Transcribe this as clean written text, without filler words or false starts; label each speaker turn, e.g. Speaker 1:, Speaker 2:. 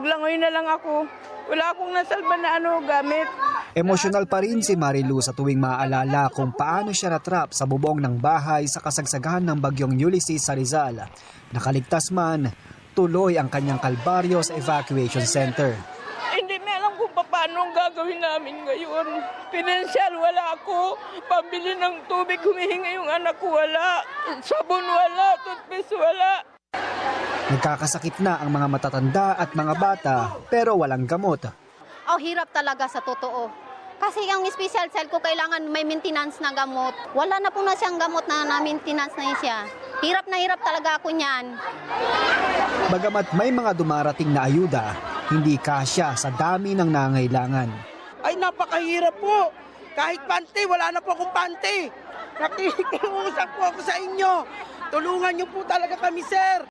Speaker 1: Naglangoy na lang ako. Wala akong nasalba na gamit.
Speaker 2: Emosyonal pa rin si Marilu sa tuwing maaalala kung paano siya natrap sa bubong ng bahay sa kasagsagan ng bagyong Ulysses sa Rizal. Nakaligtas man, tuloy ang kanyang kalbaryo sa evacuation center.
Speaker 1: Hindi may alam kung paano ang gagawin namin ngayon. Pinansyal, wala ako. Pambili ng tubig, humihinga yung anak ko, wala. Sabon, wala. Toothpaste, wala.
Speaker 2: Nagkakasakit na ang mga matatanda at mga bata pero walang gamot.
Speaker 3: Hirap talaga sa totoo. Kasi ang special cell ko kailangan may maintenance na gamot. Wala na po na siyang gamot na maintenance na siya. Hirap na hirap talaga ako niyan.
Speaker 2: Bagamat may mga dumarating na ayuda, hindi kasya sa dami ng nangailangan.
Speaker 4: Ay, napakahirap po. Kahit pante, wala na po akong pante. Nakikiusap po ako sa inyo. Tulungan niyo po talaga kami, sir.